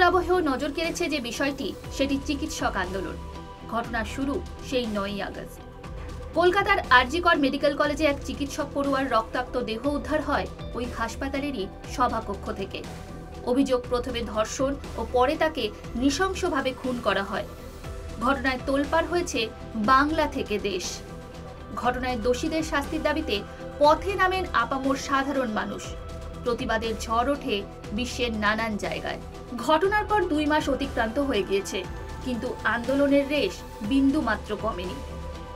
আবহেও নজর কেড়েছে যে বিষয়টি, সেটি চিকিৎসক আন্দোলন। ঘটনার শুরু সেই 9ই আগস্ট। কলকাতার আর.জি. কর মেডিকেল কলেজে এক চিকিৎসক পড়ুয়ার রক্তাক্ত দেহ উদ্ধার হয় ওই হাসপাতালেরই সভাকক্ষ থেকে। অভিযোগ, প্রথমে ধর্ষণ ও পরে তাকে নৃশংসভাবে খুন করা হয়। ঘটনায় তোলপাড় হয়েছে বাংলা থেকে দেশ। ঘটনায় দোষীদের শাস্তির দাবিতে পথে নামেন আপামর সাধারণ মানুষ। প্রতিবাদের ঝড় ওঠে বিশ্বের নানান জায়গায়। ঘটনার পর 2 মাস অতিক্রান্ত হয়ে গিয়েছে, কিন্তু আন্দোলনের রেশ বিন্দু মাত্র কমেনি।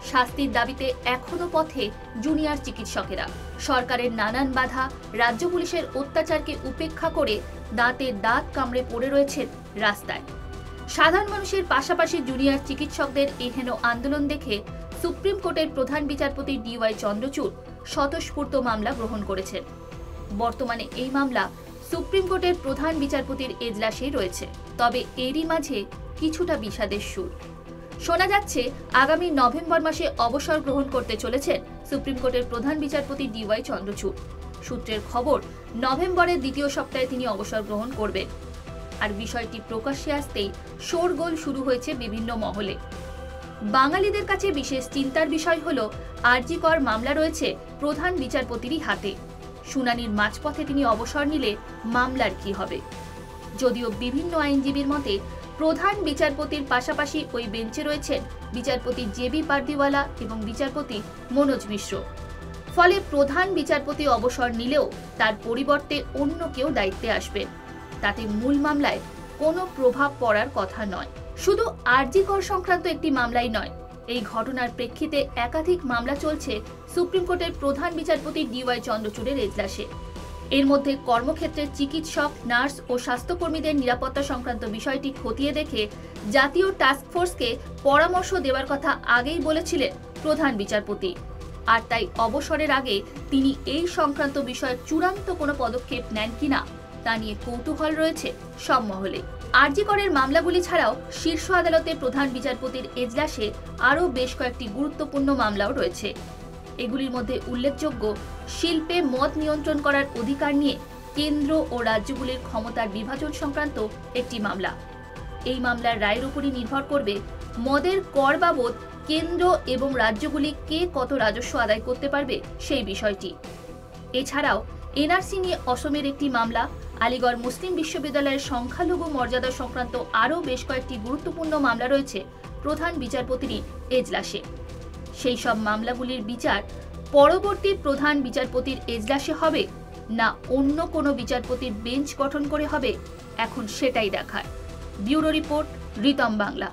শাস্তির দাবিতে এখনো পথে জুনিয়র চিকিৎসকেরা। সরকারের নানান বাধা, রাজ্য পুলিশের অত্যাচারকে উপেক্ষা করে দাঁতে দাঁত কামড়ে পড়ে রয়েছেন রাস্তায়। সাধারণ মানুষের পাশাপাশি জুনিয়র চিকিৎসকদের এহেন আন্দোলন দেখে সুপ্রিম কোর্টের প্রধান বিচারপতি DY চন্দ্রচূড় স্বতঃস্ফূর্ত মামলা গ্রহণ করেছেন। বর্তমানে এই মামলা সুপ্রিম কোর্টের প্রধান বিচারপতির এজলাসেই রয়েছে। তবে এরই মাঝে কিছুটা বিষাদের সুর শোনা যাচ্ছে। আগামী নভেম্বর মাসে অবসর গ্রহণ করতে চলেছেন সুপ্রিম কোর্টের প্রধান বিচারপতি DY চন্দ্রচূড়। সূত্রের খবর, নভেম্বরের দ্বিতীয় সপ্তাহে তিনি অবসর গ্রহণ করবেন। আর বিষয়টি প্রকাশ্যে আসতেই শোরগোল শুরু হয়েছে বিভিন্ন মহলে। বাঙালিদের কাছে বিশেষ চিন্তার বিষয় হল, আর.জি. কর মামলা রয়েছে প্রধান বিচারপতিরই হাতে। শুনানির মাঝপথে তিনি অবসর নিলে মামলার কি হবে? যদিও বিভিন্ন আইনজীবীর মতে প্রধান বিচারপতির পাশাপাশি ওই বেঞ্চে রয়েছেন বিচারপতি JB পারদিওয়ালা এবং বিচারপতি মনোজ মিশ্র। ফলে প্রধান বিচারপতি অবসর নিলেও তার পরিবর্তে অন্য কেউ দায়িত্বে আসবেন। তাতে মূল মামলায় কোনো প্রভাব পড়ার কথা নয়। শুধু আর.জি. কর সংক্রান্ত একটি মামলাই নয়, এই ঘটনার প্রেক্ষিতে একাধিক মামলা চলছে সুপ্রিম কোর্টের প্রধান বিচারপতি DY চন্দ্রচূড়ের এজলাসে। এর মধ্যে কর্মক্ষেত্রে চিকিৎসক, নার্স ও স্বাস্থ্যকর্মীদের নিরাপত্তা সংক্রান্ত বিষয়টি খতিয়ে দেখে জাতীয় টাস্কফোর্সকে পরামর্শ দেওয়ার কথা আগেই বলেছিলেন প্রধান বিচারপতি। আর তাই অবসরের আগে তিনি এই সংক্রান্ত বিষয়ে চূড়ান্ত কোনো পদক্ষেপ নেন কিনা তা নিয়ে কৌতূহল রয়েছে সব মহলে। আর.জি. করের মামলাগুলি ছাড়াও শীর্ষ আদালতের প্রধান বিচারপতির এজলাসে আরও বেশ কয়েকটি গুরুত্বপূর্ণ মামলাও রয়েছে। এগুলির মধ্যে উল্লেখযোগ্য, শিল্পে মদ নিয়ন্ত্রণ করার অধিকার নিয়ে কেন্দ্র ও রাজ্যগুলির ক্ষমতার বিভাজন সংক্রান্ত একটি মামলা। এই মামলার রায়ের উপরই নির্ভর করবে মদের কর বাবদ কেন্দ্র এবং রাজ্যগুলি কে কত রাজস্ব আদায় করতে পারবে সেই বিষয়টি। এছাড়াও NRC নিয়ে অসমের একটি মামলা, আলিগড় মুসলিম বিশ্ববিদ্যালয়ের সংখ্যালঘু মর্যাদা সংক্রান্ত আরও বেশ কয়েকটি গুরুত্বপূর্ণ মামলা রয়েছে প্রধান বিচারপতিরই এজলাসে। সেই সব মামলাগুলির বিচার পরবর্তী প্রধান বিচারপতির এজলাসে হবে না অন্য কোনো বিচারপতির বেঞ্চ গঠন করে হবে, এখন সেটাই দেখার। Bureau report, Ritam Bangla.